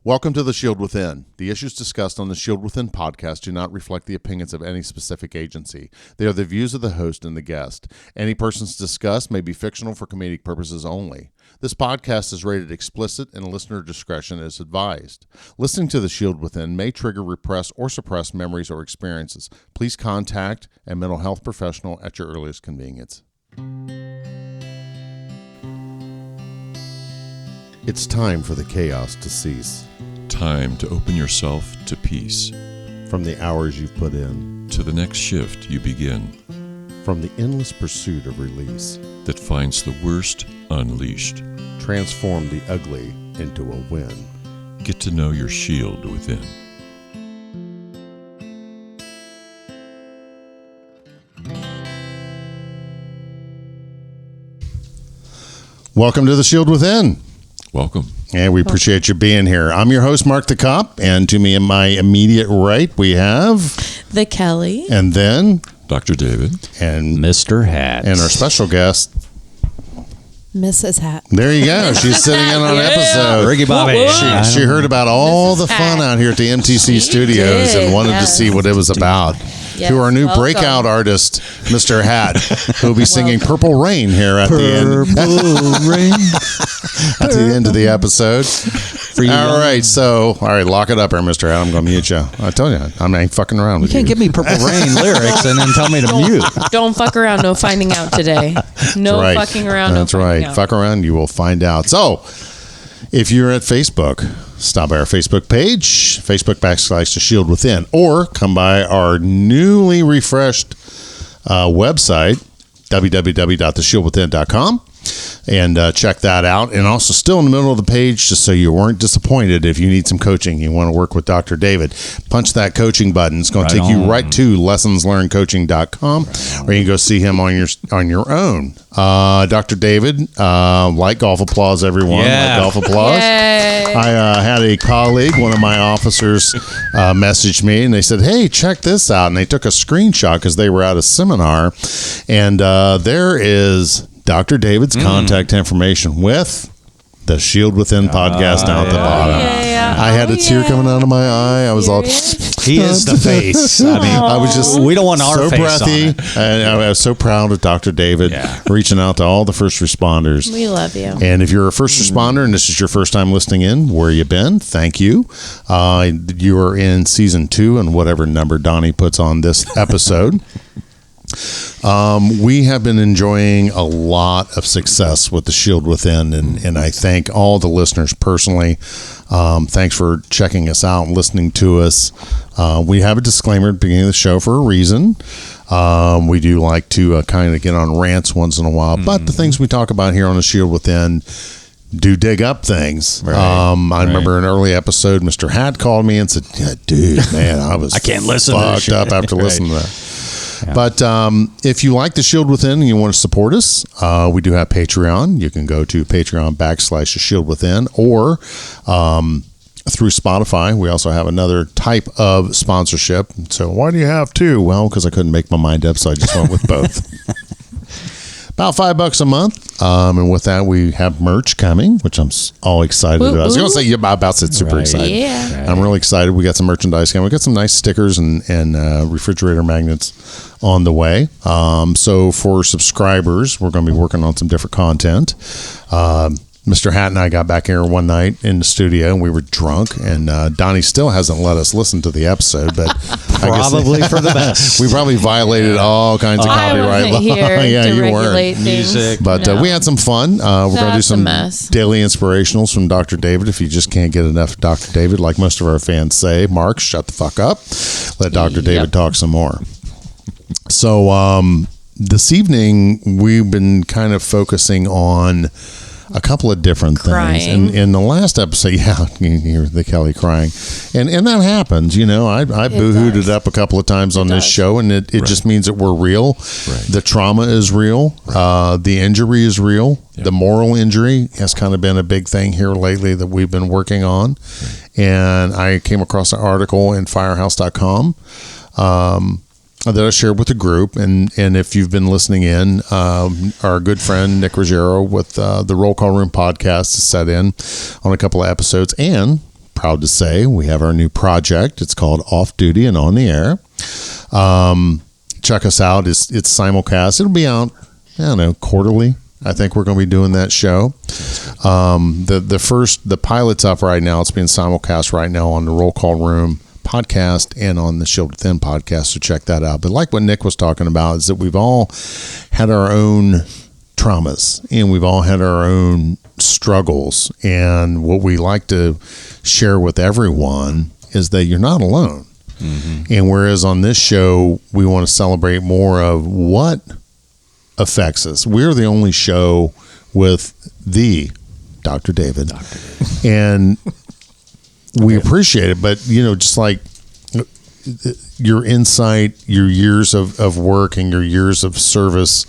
Welcome to The Shield Within. The issues discussed on the Shield Within podcast do not reflect the opinions of any specific agency. They are the views of the host and the guest. Any persons discussed may be fictional for comedic purposes only. This podcast is rated explicit and listener discretion is advised. Listening to The Shield Within may trigger repressed or suppressed memories or experiences. Please contact a mental health professional at your earliest convenience. It's time for the chaos to cease. Time to open yourself to peace. From the hours you've put in. To the next shift you begin. From the endless pursuit of release. That finds the worst unleashed. Transform the ugly into a win. Get to know your shield within. Welcome to The Shield Within. Welcome. And we appreciate you being here. I'm your host, Marc the Cop, and to me in my immediate right, we have... the Kelly. And then... Dr. David. And Mr. Hat. And our special guest... Mrs. Hat. There you go. She's sitting in on an episode. Ricky Bobby. She heard about all the fun out here at the MTC Studios and wanted to see what it was about. Yes, to our new welcome. breakout artist, Mr. Hat, who will be singing Purple Rain here at the end. At the end of the episode. All right, lock it up here, Mr. Hat. I'm going to mute you. I tell you, I ain't fucking around with you. You can't give me Purple Rain lyrics and then tell me to mute. Don't fuck around. No finding out today. No right. fucking around. That's no right. Out. Fuck around, you will find out. So, if you're at Facebook, stop by our Facebook page, Facebook.com/The Shield Within, or come by our newly refreshed website, www.theshieldwithin.com, and check that out. And also still in the middle of the page, just so you weren't disappointed, if you need some coaching, you want to work with Dr. David, punch that coaching button. It's going to take you right to lessonslearnedcoaching.com, or you can go see him on your own. Dr. David, light golf applause, everyone. Yeah. Light golf applause. Yay. I had a colleague, one of my officers, message me, and they said, hey, check this out. And they took a screenshot because they were at a seminar, and there is Dr. David's contact information with the Shield Within podcast down at the bottom. I had a tear coming out of my eye. I was all... He is the face. I mean, I was just we don't want our so face breathy, on it. and I was so proud of Dr. David reaching out to all the first responders. We love you. And if you're a first responder and this is your first time listening in, where you been? Thank you. You are in season 2 and whatever number Donnie puts on this episode. We have been enjoying a lot of success with the Shield Within, and I thank all the listeners personally. Thanks for checking us out and listening to us. We have a disclaimer at the beginning of the show for a reason. We do like to kind of get on rants once in a while, but the things we talk about here on the Shield Within do dig up things. I remember an early episode, Mr. Hat called me and said, yeah, dude, man, I was I can't listen to this fucked up after listening to that. Yeah. But if you like the Shield Within and you want to support us, we do have Patreon. You can go to Patreon.com/The Shield Within, or through Spotify. We also have another type of sponsorship. So why do you have two? Well, because I couldn't make my mind up, so I just went with both. About $5 a month. And with that, we have merch coming, which I'm all excited about. I was going to say about it, super excited. Yeah. Right. I'm really excited. We got some merchandise coming. We got some nice stickers and refrigerator magnets on the way. So for subscribers, we're going to be working on some different content. Mr. Hat and I got back here one night in the studio, and we were drunk, and Donnie still hasn't let us listen to the episode, but probably for the best. We probably violated all kinds of copyright law. Yeah, you weren't. Music. But we had some fun. We're going to do some daily inspirationals from Dr. David. If you just can't get enough of Dr. David, like most of our fans say, Mark, shut the fuck up. Let Dr. David talk some more. So this evening, we've been kind of focusing on a couple of different things. And in the last episode, you hear the Kelly crying. And that happens, I boo-hooed it up a couple of times on this show, and it just means that we're real. Right. The trauma is real. Right. The injury is real. Yep. The moral injury has kind of been a big thing here lately that we've been working on. Right. And I came across an article in firehouse.com that I shared with the group, and if you've been listening in, our good friend Nick Ruggiero with the Roll Call Room podcast is set in on a couple of episodes, and proud to say we have our new project. It's called Off Duty and On the Air. Check us out. It's simulcast. It'll be out, I don't know, quarterly. I think we're going to be doing that show. The pilot's up right now. It's being simulcast right now on the Roll Call Room podcast and on the Shield Within podcast, so check that out. But like what Nick was talking about is that we've all had our own traumas and we've all had our own struggles, and what we like to share with everyone is that you're not alone. Mm-hmm. And whereas on this show we want to celebrate more of what affects us, we're the only show with the Dr. David. And we appreciate it, but just like your insight, your years of work and your years of service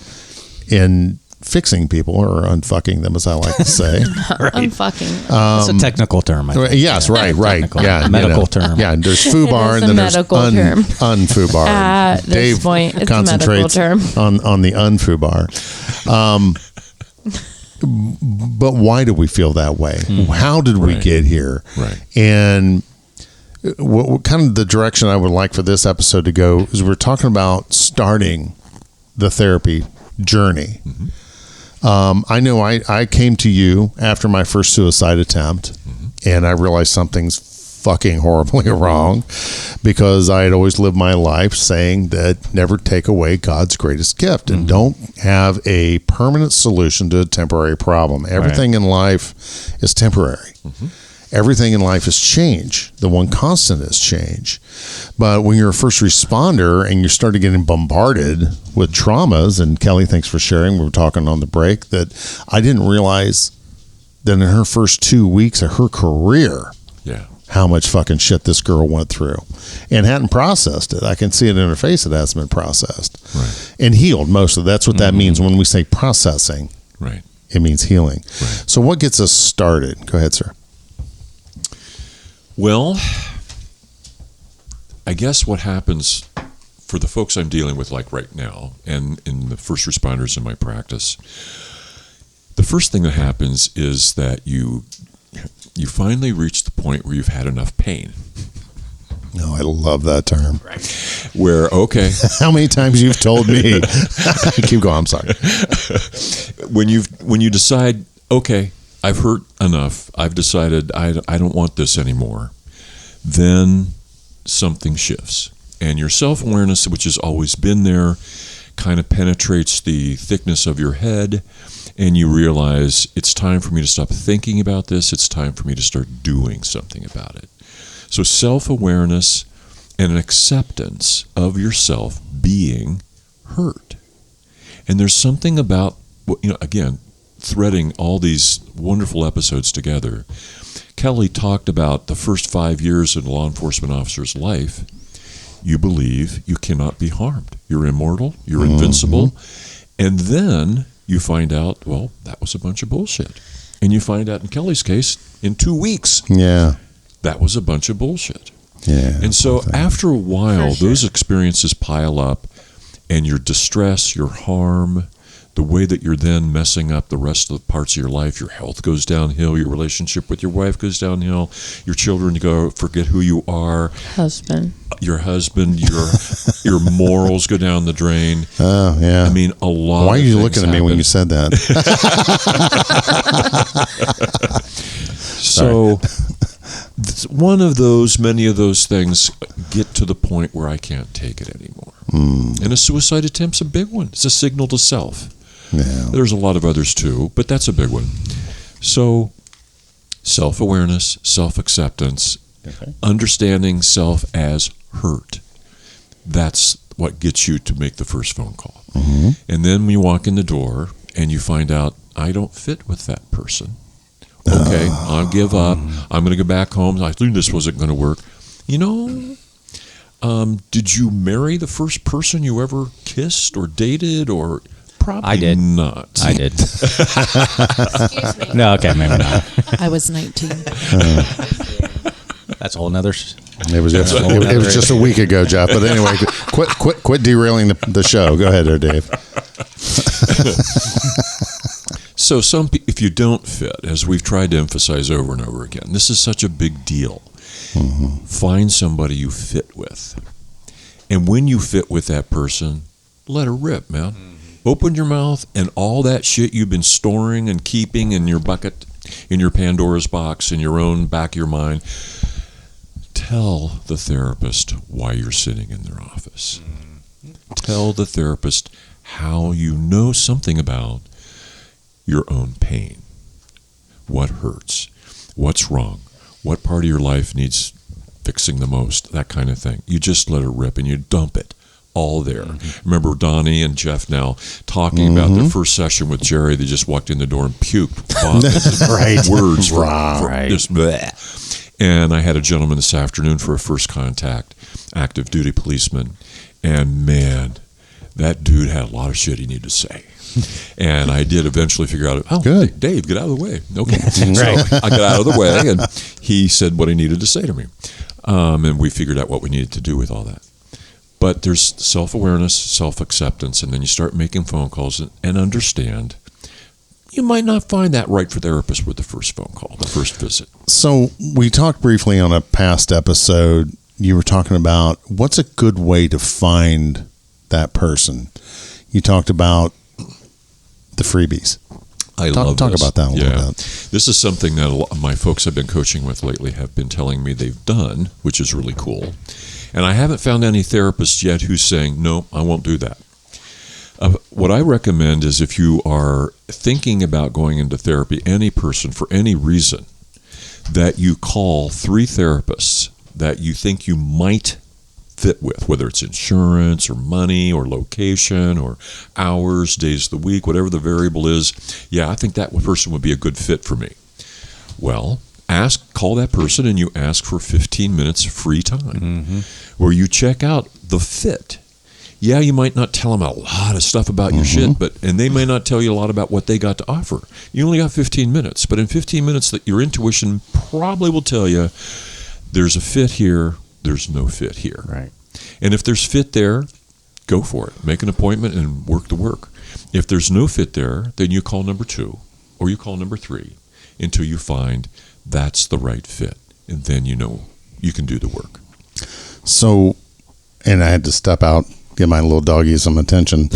in fixing people, or unfucking them, as I like to say. Unfucking. It's a technical term. I think. Yes, right. Yeah, medical term. Yeah, there's FUBAR and then there's unFUBAR. At this point, it's a medical term. on the unFUBAR. But why do we feel that way? How did we get here? Right. And what kind of the direction I would like for this episode to go is we're talking about starting the therapy journey. Mm-hmm. I know I came to you after my first suicide attempt, and I realized something's fucking horribly wrong, because I had always lived my life saying that never take away God's greatest gift, and don't have a permanent solution to a temporary problem. Everything in life is temporary. Everything in life is change. The one constant is change. But when you're a first responder and you started getting bombarded with traumas, and Kelly, thanks for sharing, we were talking on the break, that I didn't realize that in her first 2 weeks of her career, how much fucking shit this girl went through and hadn't processed it. I can see it in her face. It hasn't been processed and healed most of it. That's what that means when we say processing. Right. It means healing. Right. So what gets us started? Go ahead, sir. Well, I guess what happens for the folks I'm dealing with, like right now, and in the first responders in my practice, the first thing that happens is that you finally reach the point where you've had enough pain. No, I love that term. Right. Where, okay. How many times you've told me. Keep going, I'm sorry. When you decide, okay, I've hurt enough, I've decided I don't want this anymore, then something shifts. And your self-awareness, which has always been there, kind of penetrates the thickness of your head, and you realize it's time for me to stop thinking about this. It's time for me to start doing something about it. So self-awareness and an acceptance of yourself being hurt. And there's something about, again, threading all these wonderful episodes together. Kelly talked about the first 5 years in a law enforcement officer's life. You believe you cannot be harmed. You're immortal. You're invincible. And then you find out, well, that was a bunch of bullshit. And you find out in Kelly's case, in 2 weeks, that was a bunch of bullshit. Yeah. And so after a while, those experiences pile up, and your distress, your harm, the way that you're then messing up the rest of the parts of your life, your health goes downhill, your relationship with your wife goes downhill, your children go forget who you are, your husband, your morals go down the drain. Oh yeah. I mean, a lot. Why are you looking at me when you said that? So one of those, many of those things get to the point where I can't take it anymore. And a suicide attempt's a big one. It's a signal to self. Yeah. There's a lot of others too, but that's a big one. So self-awareness, self-acceptance, understanding self as hurt. That's what gets you to make the first phone call. And then when you walk in the door and you find out, I don't fit with that person. Okay, I'll give up. I'm going to go back home. I knew this wasn't going to work. Did you marry the first person you ever kissed or dated, or probably I did not? I did. Excuse me. No, okay, maybe not. I was 19. That's a whole nother. It was just a week ago, Jeff. But anyway, quit derailing the show. Go ahead there, Dave. So if you don't fit, as we've tried to emphasize over and over again, this is such a big deal. Find somebody you fit with. And when you fit with that person, let her rip, man. Open your mouth, and all that shit you've been storing and keeping in your bucket, in your Pandora's box, in your own back of your mind, tell the therapist why you're sitting in their office. Tell the therapist how you know something about your own pain. What hurts? What's wrong? What part of your life needs fixing the most? That kind of thing. You just let it rip and you dump it all there. Remember Donnie and Jeff now talking about their first session with Jerry. They just walked in the door and puked words for just bleh. And I had a gentleman this afternoon for a first contact, active duty policeman. And man, that dude had a lot of shit he needed to say. And I did eventually figure out, good. Dave, get out of the way. Okay. So I got out of the way, and he said what he needed to say to me. And we figured out what we needed to do with all that. But there's self-awareness, self-acceptance, and then you start making phone calls and understand you might not find that right for therapist with the first phone call, the first visit. So we talked briefly on a past episode. You were talking about what's a good way to find that person. You talked about the freebies. I love talk this. about that a little bit. This is something that a lot of my folks I've been coaching with lately have been telling me they've done, which is really cool. And I haven't found any therapist yet who's saying, no, I won't do that. What I recommend is if you are thinking about going into therapy, any person for any reason, that you call 3 therapists that you think you might fit with, whether it's insurance or money or location or hours, days of the week, whatever the variable is. Yeah, I think that person would be a good fit for me. Well, call that person and you ask for 15 minutes free time where you check out the fit. Yeah, you might not tell them a lot of stuff about your shit, and they may not tell you a lot about what they got to offer. You only got 15 minutes, but in 15 minutes that your intuition probably will tell you there's a fit here, there's no fit here. Right. And if there's fit there, go for it. Make an appointment and work the work. If there's no fit there, then you call number 2 or you call number 3 until you find that's the right fit. And then you know you can do the work. So, and I had to step out, give my little doggy some attention.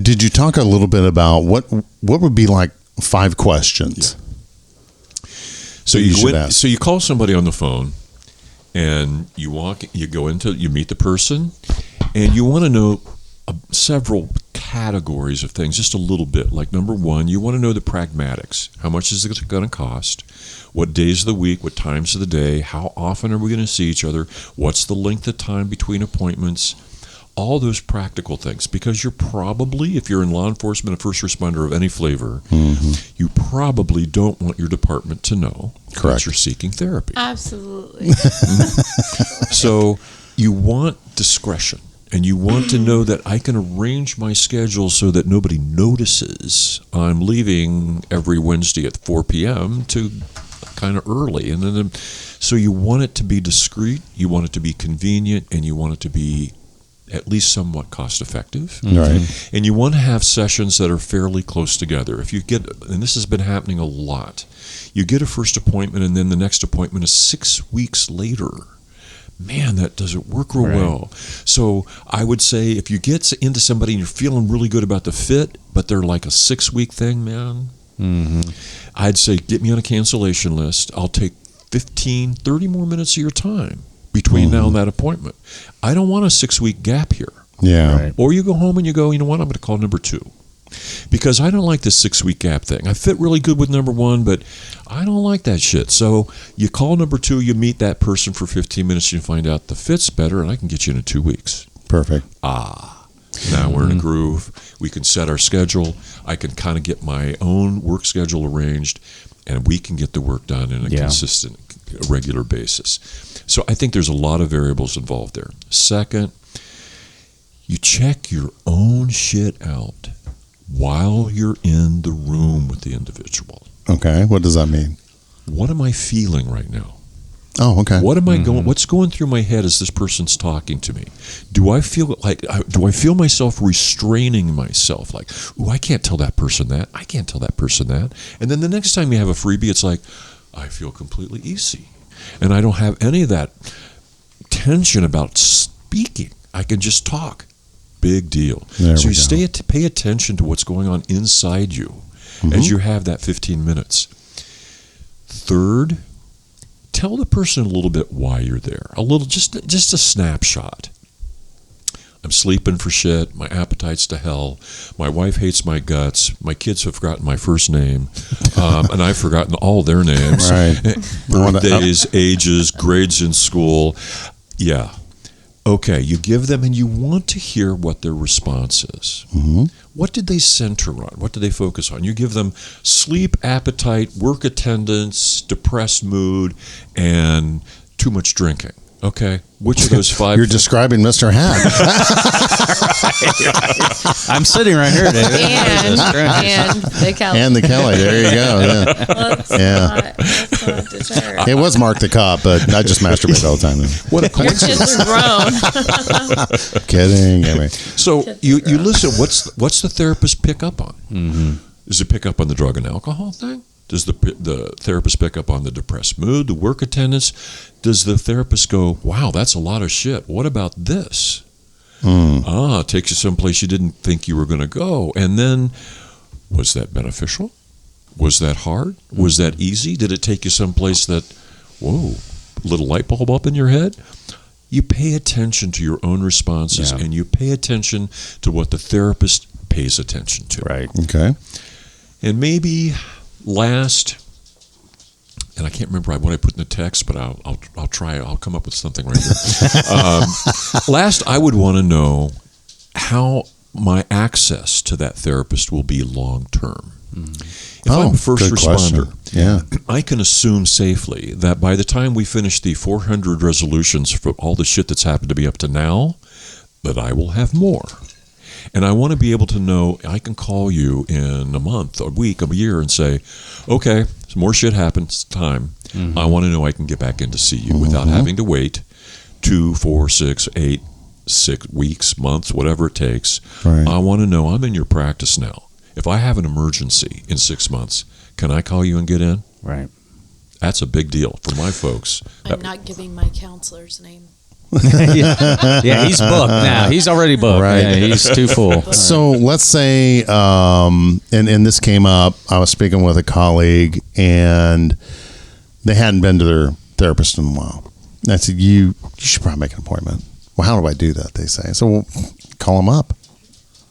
Did you talk a little bit about what would be like 5 questions? Yeah. So you call somebody on the phone and you meet the person and you want to know several categories of things, just a little bit. Like number 1, you want to know the pragmatics. How much is it going to cost? What days of the week? What times of the day? How often are we going to see each other? What's the length of time between appointments? All those practical things, because you're probably, if you're in law enforcement, a first responder of any flavor, you probably don't want your department to know that you're seeking therapy. Absolutely. So you want discretion, and you want to know that I can arrange my schedule so that nobody notices I'm leaving every Wednesday at 4 p.m. to kind of early. And then, so you want it to be discreet, you want it to be convenient, and you want it to be at least somewhat cost effective. Right. And you want to have sessions that are fairly close together. If you get, and this has been happening a lot, you get a first appointment and then the next appointment is 6 weeks later. Man, that doesn't work real well. So I would say if you get into somebody and you're feeling really good about the fit, but they're like a 6-week thing, man, I'd say get me on a cancellation list. I'll take 15, 30 more minutes of your time between now and that appointment. I don't want a 6-week gap here. Yeah. Right. Or you go home and you go, you know what, I'm going to call number 2. Because I don't like this 6-week gap thing. I fit really good with number 1, but I don't like that shit. So you call number 2, you meet that person for 15 minutes, you find out the fit's better, and I can get you in 2 weeks. Perfect. Now we're in a groove. We can set our schedule. I can kind of get my own work schedule arranged, and we can get the work done in a consistent, regular basis. So I think there's a lot of variables involved there. Second, you check your own shit out while you're in the room with the individual. Okay, what does that mean? What am I feeling right now? Oh, okay. What am I going? What's going through my head as this person's talking to me? Do I feel myself restraining myself? Like, ooh, I can't tell that person that. I can't tell that person that. And then the next time you have a freebie, it's like, I feel completely easy, and I don't have any of that tension about speaking. I can just talk. Big deal. So you pay attention to what's going on inside you as you have that 15 minutes. Third, tell the person a little bit why you're there. A little, just a snapshot. I'm sleeping for shit. My appetite's to hell. My wife hates my guts. My kids have forgotten my first name, and I've forgotten all their names. Right. Birthdays, ages, grades in school. Yeah. Okay, you give them, and you want to hear what their response is. What did they center on? What did they focus on? You give them sleep, appetite, work attendance, depressed mood, and too much drinking. Okay, which of those five? You're describing Mr. Hat. I'm sitting right here, David. And the Kelly. And the Kelly. There you go. Yeah. Let's not deter. It was Marc the Cop, but I just masturbate all the time. What a Your kids are grown. Kidding. Anyway. So you listen. What's the therapist pick up on? Does it pick up on the drug and alcohol thing? Does the therapist pick up on the depressed mood, the work attendance? Does the therapist go, wow, that's a lot of shit. What about this? Takes you someplace you didn't think you were going to go. And then, was that beneficial? Was that hard? Was that easy? Did it take you someplace that, whoa, little light bulb up in your head? You pay attention to your own responses, and you pay attention to what the therapist pays attention to. Right. Okay. And maybe last, and I can't remember what I put in the text, but I'll try. I'll come up with something right here. Last, I would want to know how my access to that therapist will be long term. If I'm a first responder, I can assume safely that by the time we finish the 400 resolutions for all the shit that's happened to me up to now, that I will have more. And I want to be able to know I can call you in a month, a week, a year and say, okay, some more shit happened. It's time. I want to know I can get back in to see you without having to wait 2, 4, 6, 8, 6 weeks, months, whatever it takes. Right. I want to know I'm in your practice now. If I have an emergency in 6 months, can I call you and get in? Right. That's a big deal for my folks. I'm not giving my counselor's name. Yeah, he's booked now. He's already booked. Right. Yeah, he's too full. So let's say, and this came up, I was speaking with a colleague, and they hadn't been to their therapist in a while. And I said, you should probably make an appointment. Well, how do I do that, they say. So we'll call them up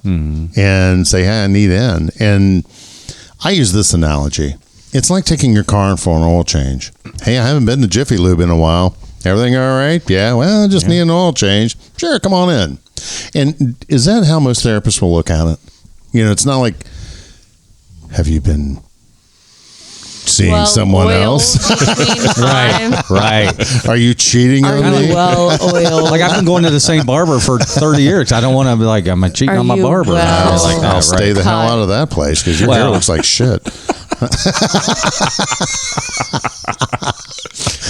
and say, hey, I need in. And I use this analogy. It's like taking your car in for an oil change. Hey, I haven't been to Jiffy Lube in a while. Everything all right? Yeah, well, I just need an oil change. Sure, come on in. And is that how most therapists will look at it? You know, it's not like, have you been seeing someone else? Right. Are you cheating on me? Well-oiled. Like, I've been going to the same barber for 30 years. I don't want to be like, am I cheating on my barber? I'll stay the hell out of that place because your hair looks like shit.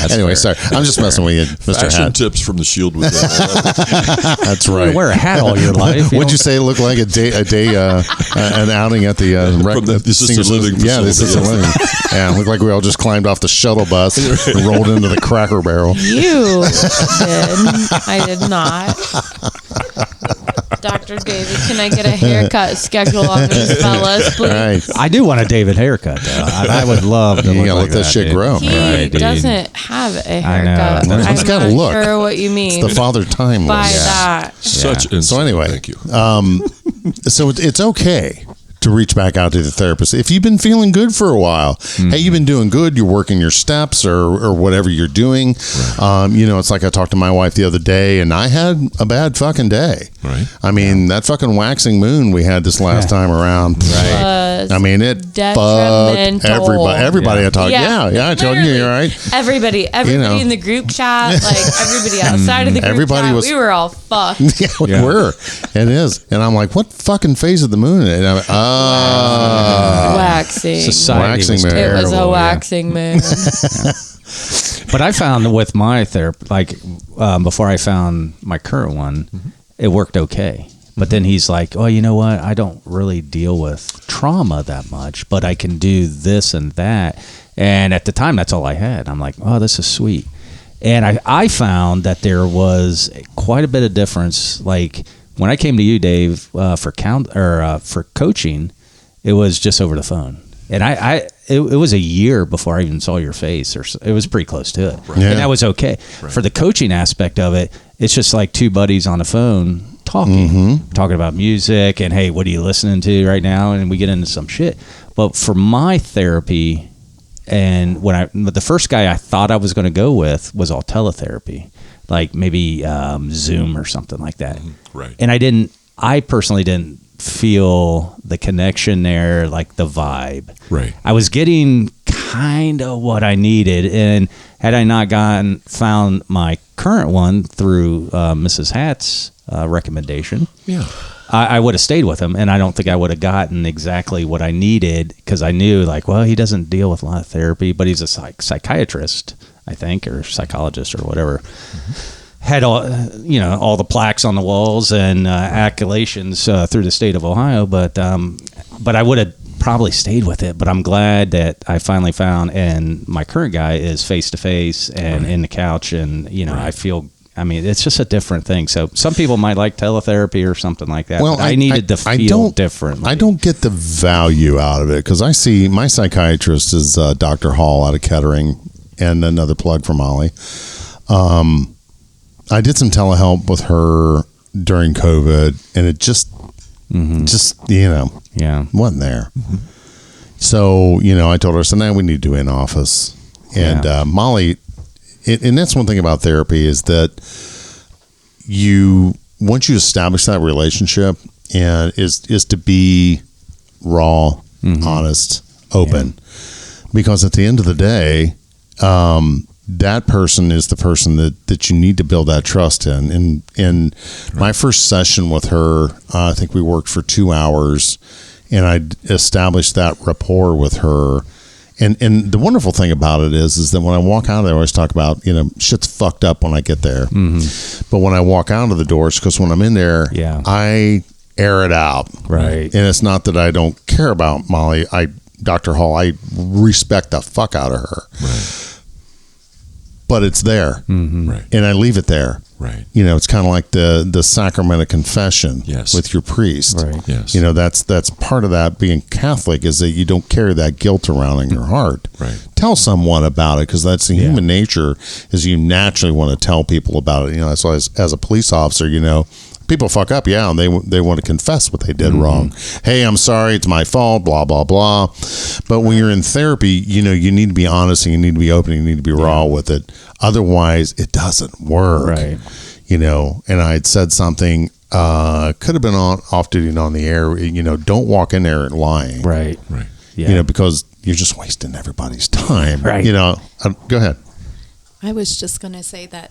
Anyway, sorry. I'm just messing with you, Mr. Fashion Hat. tips from the Shield with that. That's right. You wear a hat all your life. What'd you say it looked like an outing at the From the assisted living Yeah, the assisted facility. living. Yeah, it looked like we all just climbed off the shuttle bus and rolled into the Cracker Barrel. You did. I did not. Dr. David, can I get a haircut schedule on these fellas, please? Right. I do want a David haircut, though. I would love to You look gotta like let that shit dude. grow. He Right, dude. doesn't have a I know. haircut. It's I'm gotta not look. sure what you mean It's the Father Time by look. that. Such So insight. anyway, Thank you. So it's okay to reach back out to the therapist if you've been feeling good for a while. Hey, you've been doing good. You're working your steps or whatever you're doing. You know, it's like I talked to my wife the other day, and I had a bad fucking day. Right. I mean, that fucking waxing moon we had this last time around. Was I mean, it fucked detrimental. everybody. I talked. Yeah, I told you, literally. you're right. Everybody in the group chat, like everybody outside of the group Everybody chat, was- we were all fucked. Yeah, we were. It is. And I'm like, what fucking phase of the moon? And I'm like, Waxing. Society Waxing was moon. It was a terrible, yeah. waxing moon. But I found with my therapist, like before I found my current one, it worked okay. But then he's like, oh, you know what? I don't really deal with trauma that much, but I can do this and that. And at the time, that's all I had. I'm like, oh, this is sweet. And I found that there was quite a bit of difference. Like when I came to you, Dave, for coaching, it was just over the phone. And it was a year before I even saw your face, or it was pretty close to it. Right. Yeah. And that was okay. Right. For the coaching aspect of it, it's just like two buddies on the phone talking about music and, hey, what are you listening to right now? And we get into some shit. But for my therapy, and the first guy I thought I was going to go with was all teletherapy, like maybe Zoom or something like that. Right. And I personally didn't feel the connection there, like the vibe. Right. I was getting kind of what I needed, and had I not found my current one through Mrs. Hatt's recommendation, I would have stayed with him, and I don't think I would have gotten exactly what I needed, because I knew, like, well, he doesn't deal with a lot of therapy, but he's a psychiatrist, I think, or psychologist or whatever. Had all the plaques on the walls and accolations through the state of Ohio, but I would have probably stayed with it. But I'm glad that I finally found, and my current guy is face to face and in the couch, and I feel. I mean, it's just a different thing. So some people might like teletherapy or something like that. Well, I needed to feel differently. I don't get the value out of it, because I see my psychiatrist is Dr. Hall out of Kettering, and another plug for Molly. I did some telehelp with her during COVID, and it just wasn't there. Mm-hmm. So, I told her, so now we need to do in office. And Molly, and that's one thing about therapy, is that once you establish that relationship, and is to be raw, honest, open, because at the end of the day, that person is the person that you need to build that trust in. And my first session with her, I think we worked for 2 hours, and I established that rapport with her. And the wonderful thing about it is that when I walk out of there, I always talk about, shit's fucked up when I get there. Mm-hmm. But when I walk out of the doors, because when I'm in there, I air it out. Right. And it's not that I don't care about Molly. Dr. Hall, I respect the fuck out of her. Right. But it's there, right. And I leave it there. Right. It's kind of like the sacrament of confession with your priest. Right. Yes. That's part of that being Catholic, is that you don't carry that guilt around in your heart. Right. Tell someone about it, because that's the human nature, is you naturally want to tell people about it. That's why as a police officer, people fuck up, and they want to confess what they did wrong. Hey, I'm sorry, it's my fault, blah, blah, blah. But when you're in therapy, you need to be honest, and you need to be open, and you need to be raw with it. Otherwise, it doesn't work. Right. And I had said something, could have been off duty and on the air, don't walk in there lying. Right. Right. Yeah. Because you're just wasting everybody's time. Right. Go ahead. I was just going to say that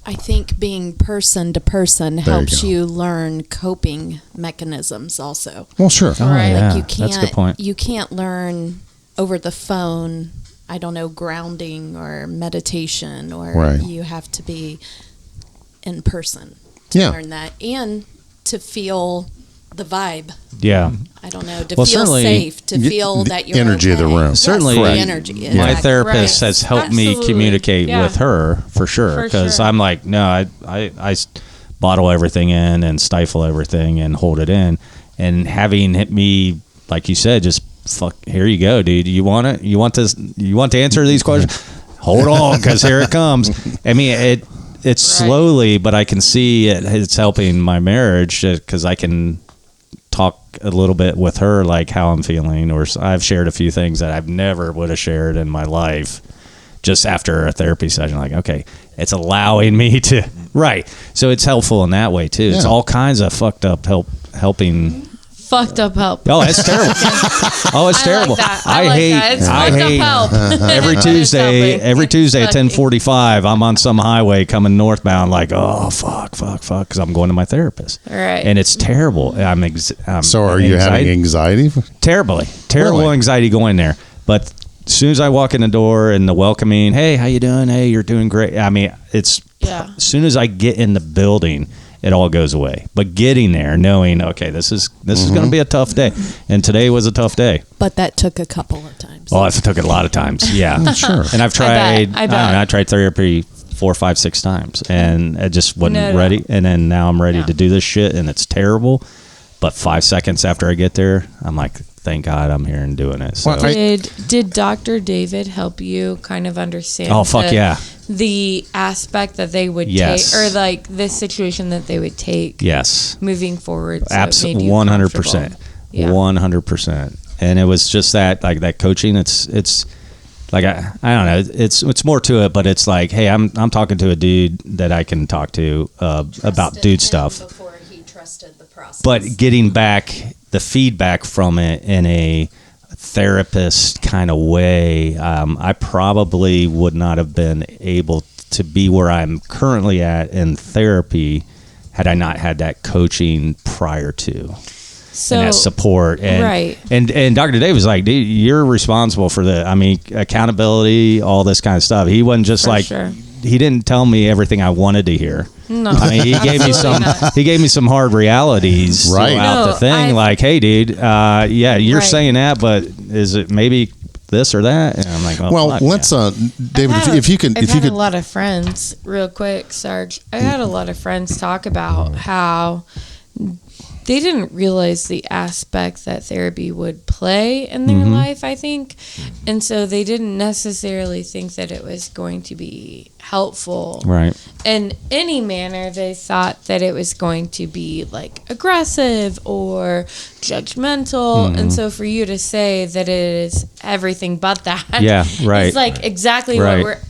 I think being person to person helps you learn coping mechanisms also. Well, sure. Oh, right. Like that's a good point. You can't learn over the phone, I don't know, grounding or meditation, or you have to be in person to learn that, and to feel the vibe. Yeah. I don't know, to feel safe, to feel that you're energy of the room. Certainly, the energy. My therapist has helped me communicate with her for sure, because I'm like, no, I bottle everything in and stifle everything and hold it in, and having hit me, like you said, just fuck, here you go, dude. You want it? You want this? You want to answer these questions? Hold on, because here it comes. I mean, it's slowly, but I can see it's helping my marriage, because I can talk a little bit with her, like how I'm feeling, or I've shared a few things that I've never would have shared in my life just after a therapy session. Like, okay, it's allowing me to, so it's helpful in that way too. It's all kinds of fucked up helping. Fucked up help. Oh, it's terrible. Oh, it's terrible. I hate that. It's fucked up help. Every Tuesday at 10:45, I'm on some highway coming northbound, like, oh, fuck, because I'm going to my therapist. Right. And it's terrible. So are you having anxiety? Terrible Really? anxiety going there. But as soon as I walk in the door and the welcoming, hey, how you doing? Hey, you're doing great. I mean, as soon as I get in the building, it all goes away. But getting there, knowing, okay, this is going to be a tough day, and today was a tough day. But that took a couple of times. Oh, it took a lot of times. Yeah, sure. And I've tried. I tried therapy 4, 5, 6 times, and I just wasn't ready. And then now I'm ready to do this shit, and it's terrible. But 5 seconds after I get there, I'm like, thank God I'm here and doing it. So. Did Dr. David help you kind of understand? Oh, fuck yeah. The aspect that they would take, or like this situation that they would take. Yes. Moving forward. So absolutely, 100%. 100%. And it was just that, like that coaching. It's like I don't know. It's more to it, but it's like, hey, I'm talking to a dude that I can talk to about dude stuff. Before he trusted the process. But getting back the feedback from it in a therapist kind of way, I probably would not have been able to be where I'm currently at in therapy had I not had that coaching prior to. So, and that support. And, and Dr. Dave was like, dude, you're responsible for accountability, all this kind of stuff. He wasn't just he didn't tell me everything I wanted to hear. No, I mean, he gave me some hard realities throughout the thing. Like, hey, dude, you're saying that, but is it maybe this or that? And I'm like, let's, David, if you could, a lot of friends, real quick, Sarge. I had a lot of friends talk about how they didn't realize the aspect that therapy would play in their life, I think. And so they didn't necessarily think that it was going to be helpful. Right. In any manner. They thought that it was going to be like aggressive or judgmental. And so for you to say that it is everything but that. Yeah, right. It's like exactly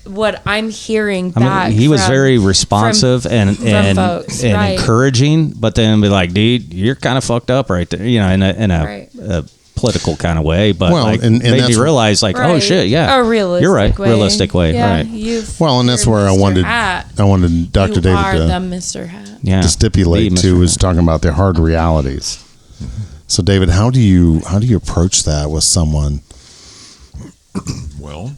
what I'm hearing back. He was very responsive and folks, encouraging, but then be like, dude, you're kind of fucked up right there, in a political kind of way, but and made me realize oh shit, a realistic you're right, way. Realistic way, yeah, right? And that's where I wanted Dr. David the Mr. Hat. to stipulate too, was talking about the hard realities. So David, how do you approach that with someone? Well,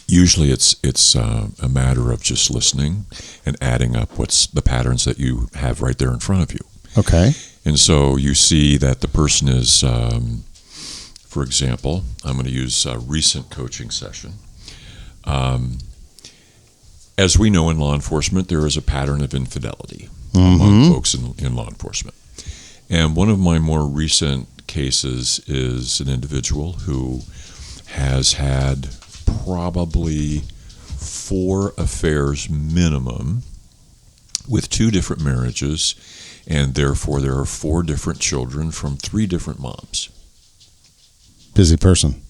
usually it's a matter of just listening and adding up what's the patterns that you have right there in front of you. Okay. And so you see that the person is, for example, I'm going to use a recent coaching session. As we know in law enforcement, there is a pattern of infidelity among folks in law enforcement. And one of my more recent cases is an individual who has had probably 4 affairs minimum with 2 different marriages, and therefore there are 4 different children from 3 different moms. Busy person.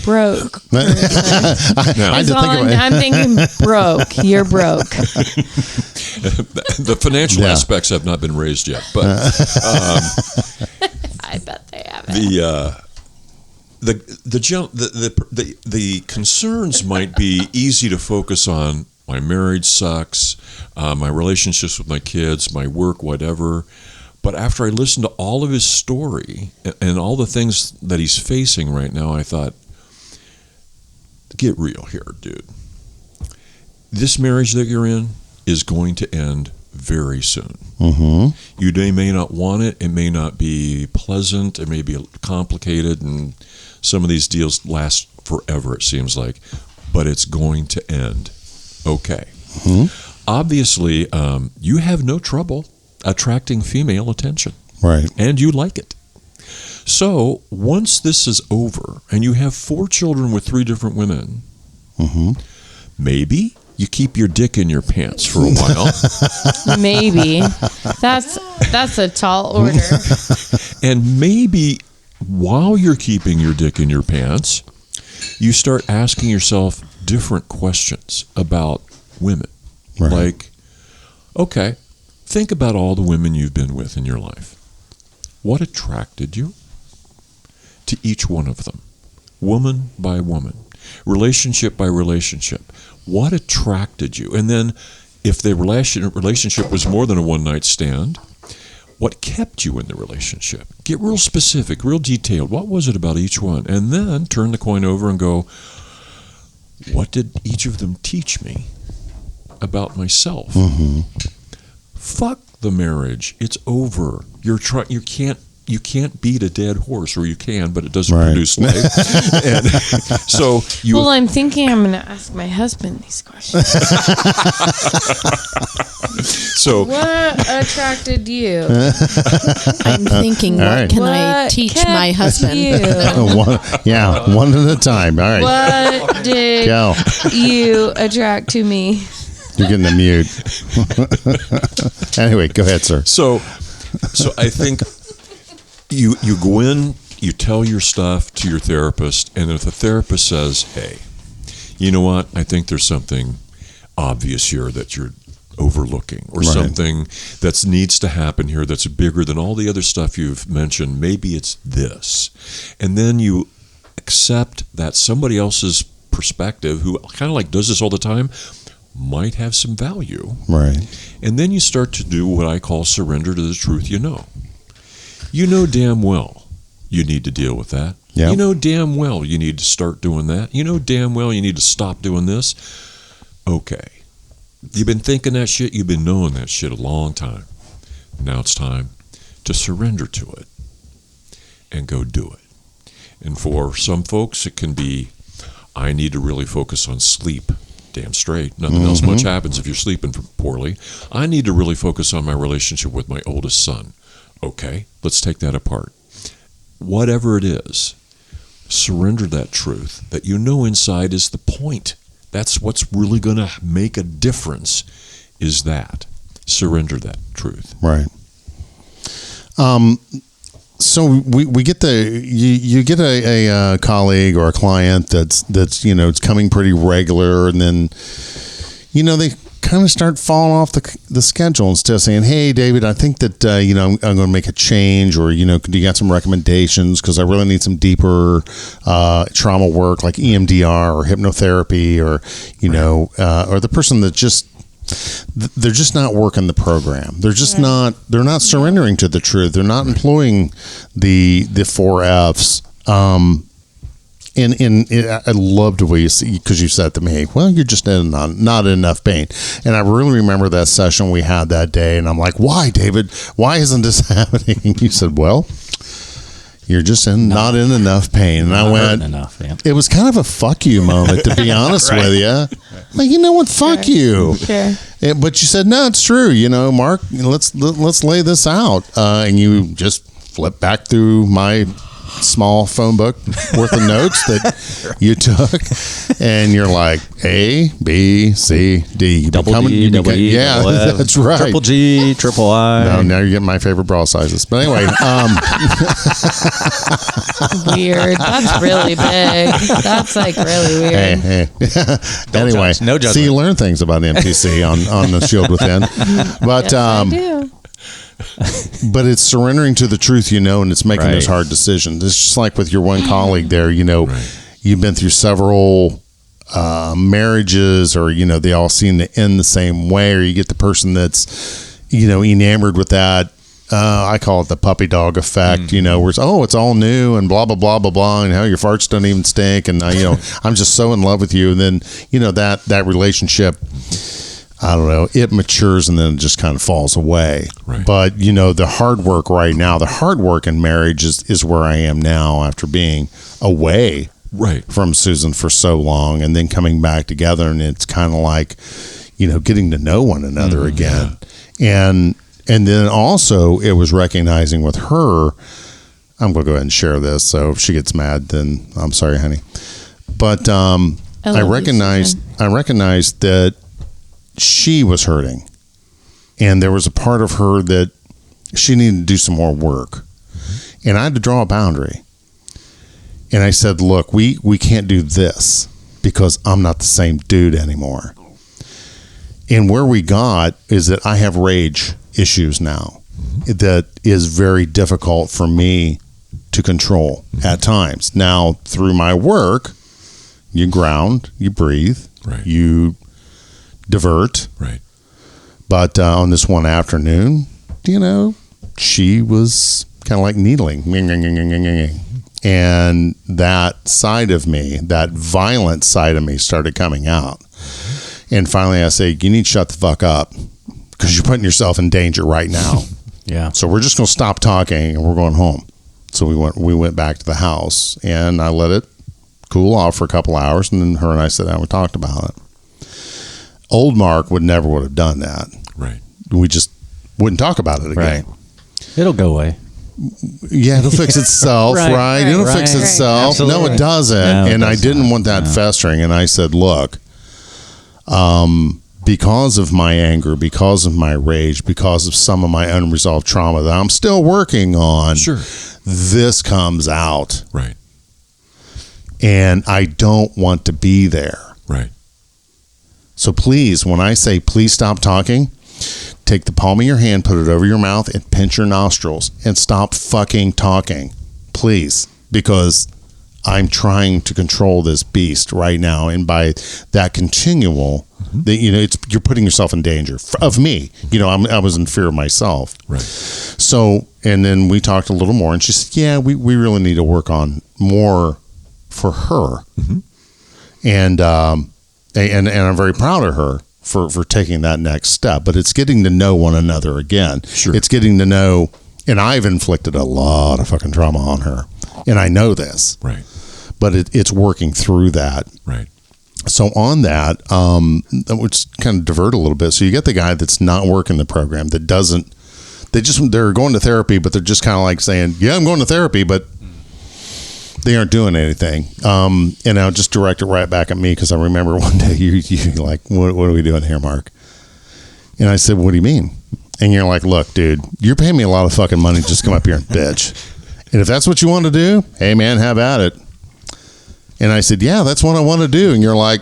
Broke. I'm thinking broke. You're broke. The financial aspects have not been raised yet, but I bet they haven't. The concerns might be easy to focus on. My marriage sucks, my relationships with my kids, my work, whatever. But after I listened to all of his story and all the things that he's facing right now, I thought, get real here, dude. This marriage that you're in is going to end very soon. You may not want it. It may not be pleasant. It may be complicated, and some of these deals last forever, it seems like. But it's going to end. Okay. Obviously, you have no trouble attracting female attention. Right. And you like it. So once this is over and you have 4 children with 3 different women, maybe you keep your dick in your pants for a while. Maybe. That's a tall order. And maybe while you're keeping your dick in your pants, you start asking yourself different questions about women. Right. Like, okay, think about all the women you've been with in your life. What attracted you to each one of them? Woman by woman, relationship by relationship. What attracted you? And then if the relationship was more than a one-night stand, what kept you in the relationship. Get real specific, real detailed. What was it about each one? And then turn the coin over and go, what did each of them teach me about myself? Mm-hmm. Fuck the marriage. It's over. You can't beat a dead horse, or you can, but it doesn't produce life. And so well, I'm thinking I'm going to ask my husband these questions. So what attracted you? I'm thinking, what can I teach my husband? One at a time. All right. What did you attract to me? You're getting a mute. Anyway, go ahead, sir. So I think you go in, you tell your stuff to your therapist, and if the therapist says, hey, you know what, I think there's something obvious here that you're overlooking, or something that needs to happen here that's bigger than all the other stuff you've mentioned, maybe it's this. And then you accept that somebody else's perspective, who kind of like does this all the time, might have some value. Right. And then you start to do what I call surrender to the truth you know. You know damn well you need to deal with that. Yep. You know damn well you need to start doing that. You know damn well you need to stop doing this. Okay. You've been thinking that shit. You've been knowing that shit a long time. Now it's time to surrender to it and go do it. And for some folks, it can be, I need to really focus on sleep. Damn straight. Nothing else much happens if you're sleeping poorly. I need to really focus on my relationship with my oldest son. Okay, let's take that apart. Whatever it is, surrender that truth that you know inside is the point. That's what's really going to make a difference, is that. Surrender that truth. Right. So we get you get a colleague or a client that's it's coming pretty regular, and then they kind of start falling off the schedule instead of saying, hey David, I think that I'm going to make a change, or do you got some recommendations, because I really need some deeper trauma work like EMDR or hypnotherapy, or or the person that they're just not working the program. They're just they're not surrendering to the truth. They're not employing the 4 F's. I loved the way you see, because you said to me, well, you're just not enough pain. And I really remember that session we had that day, and I'm like, why, David? Why isn't this happening? And you said, well, you're just not in enough pain. And I went, it was kind of a fuck you moment, to be honest with you. Like, you know what? Fuck you. Sure. But you said, no, it's true. Mark, let's lay this out. And you just flip back through my small phone book worth of notes that you took, and you're like, A, B, C, D. Double D, double E, yeah, double F, that's right. Triple G, triple I. No, now you're getting my favorite bra sizes. But anyway, weird. That's really big. That's like really weird. Hey. Anyway, no judgment. See, you learn things about MPC on the Shield Within. But yes, I do. But it's surrendering to the truth, and it's making those hard decisions. It's just like with your one colleague there, you've been through several marriages, or, they all seem to end the same way, or you get the person that's, enamored with that. I call it the puppy dog effect, where it's, it's all new and blah, blah, blah, blah, blah, and how your farts don't even stink. And, I'm just so in love with you. And then, that relationship, I don't know, it matures and then it just kind of falls away. Right. But, the hard work right now, the hard work in marriage is where I am now, after being away from Susan for so long, and then coming back together. And it's kind of like, getting to know one another again. Yeah. And then also it was recognizing with her, I'm going to go ahead and share this. So if she gets mad, then I'm sorry, honey. But I recognized that she was hurting, and there was a part of her that she needed to do some more work, and I had to draw a boundary. And I said, look, we can't do this, because I'm not the same dude anymore. And where we got is that I have rage issues now that is very difficult for me to control at times. Now, through my work, you ground, you breathe, you divert. Right. But on this one afternoon, she was kind of like needling. And that side of me, that violent side of me, started coming out. And finally I say, you need to shut the fuck up because you're putting yourself in danger right now. Yeah. So we're just going to stop talking and we're going home. So we went back to the house and I let it cool off for a couple hours, and then her and I sat down and we talked about it. Old Mark would have done that. Right. We just wouldn't talk about it again. Right. It'll go away. Yeah, it'll fix itself, right? It'll fix itself. Absolutely. No, it doesn't. No, and I didn't want that festering. And I said, look, because of my anger, because of my rage, because of some of my unresolved trauma that I'm still working on, Sure. this comes out. Right. And I don't want to be there. Right. So please, when I say please stop talking, take the palm of your hand, put it over your mouth, and pinch your nostrils and stop fucking talking. Please. Because I'm trying to control this beast right now. And by that continual, you're putting yourself in danger of me. I was in fear of myself. Right. So, and then we talked a little more and she said, yeah, we really need to work on more for her. Mm-hmm. And I'm very proud of her for taking that next step, but it's getting to know one another again. Sure. It's getting to know, and I've inflicted a lot of fucking trauma on her, and I know this. Right. But it's working through that. Right. So on that, which kind of divert a little bit. So you get the guy that's not working the program, that doesn't, they're going to therapy, but they're just kind of like saying, yeah, I'm going to therapy, but they aren't doing anything. And I'll just direct it right back at me because I remember one day you like, what are we doing here, Mark? And I said, what do you mean? And you're like, look, dude, you're paying me a lot of fucking money to just come up here and bitch. And if that's what you want to do, hey, man, have at it. And I said, yeah, that's what I want to do. And you're like,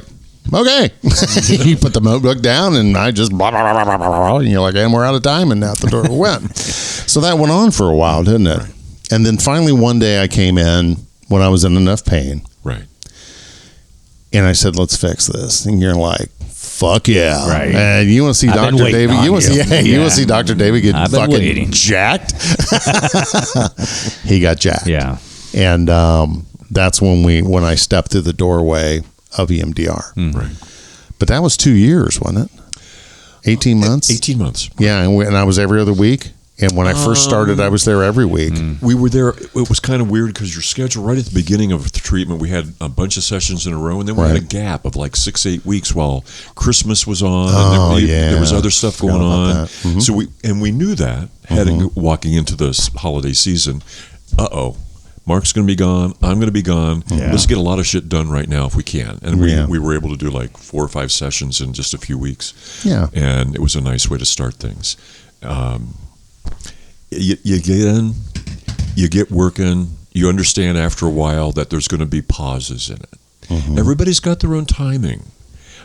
okay. You put the notebook down and I just blah, blah, blah, blah, blah, blah. And you're like, and we're out of time. And out the door went. So that went on for a while, didn't it? Right. And then finally one day I came in when I was in enough pain. Right. And I said, let's fix this. And you're like, fuck yeah. Right. And you want to see Dr. David? You want to see Dr. David get fucking jacked? He got jacked. Yeah. And that's when I stepped through the doorway of EMDR. Mm. Right. But that was 2 years, wasn't it? 18 months? 18 months. Yeah, and I was every other week. And when I first started, I was there every week. We were there. It was kind of weird because your schedule right at the beginning of the treatment, we had a bunch of sessions in a row, and then we had a gap of like 6-8 weeks while Christmas was on. And there was other stuff going on. Mm-hmm. So we knew that walking into this holiday season. Mark's going to be gone. I'm going to be gone. Yeah. Let's get a lot of shit done right now if we can. And we were able to do like 4 or 5 sessions in just a few weeks. Yeah, and it was a nice way to start things. You get in, you get working, you understand after a while that there's going to be pauses in it. Mm-hmm. Everybody's got their own timing.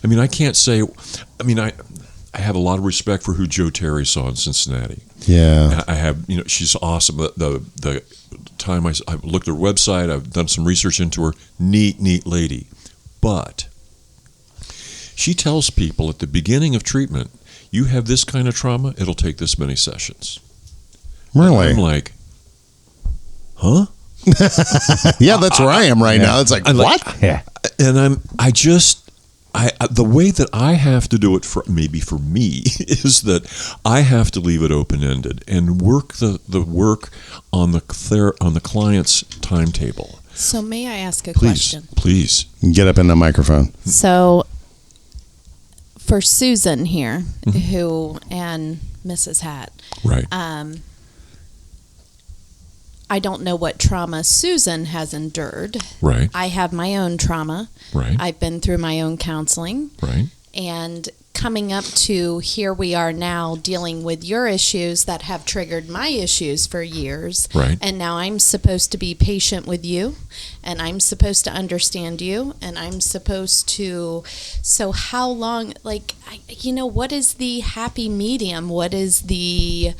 I mean, I can't say, I have a lot of respect for who Joe Terry saw in Cincinnati. Yeah. I have, she's awesome. The time I looked at her website, I've done some research into her, neat lady. But she tells people at the beginning of treatment, you have this kind of trauma, it'll take this many sessions. Really? And I'm like, huh? Yeah, that's where I am right now. It's like, what? Yeah. And the way that I have to do it for me is that I have to leave it open-ended and work the work on the client's timetable. So may I ask a question? Please. Get up in the microphone. So for Susan here, who and Mrs. Hatt, right? I don't know what trauma Susan has endured. Right. I have my own trauma. Right. I've been through my own counseling. Right. And coming up to here we are now dealing with your issues that have triggered my issues for years. Right. And now I'm supposed to be patient with you, and I'm supposed to understand you, and I'm supposed to, so how long, what is the happy medium? What is the,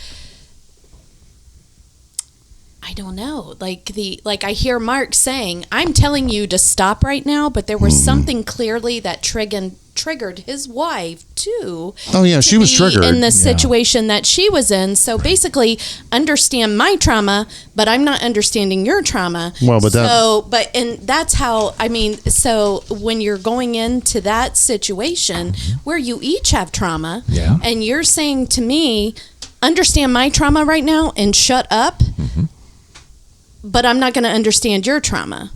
I don't know. Like I hear Mark saying, I'm telling you to stop right now, but there was something clearly that triggered his wife too. Oh yeah, she was triggered in the situation that she was in. So basically, understand my trauma, but I'm not understanding your trauma. Well, and that's how, I mean, so when you're going into that situation where you each have trauma, and you're saying to me, understand my trauma right now and shut up, but I'm not going to understand your trauma.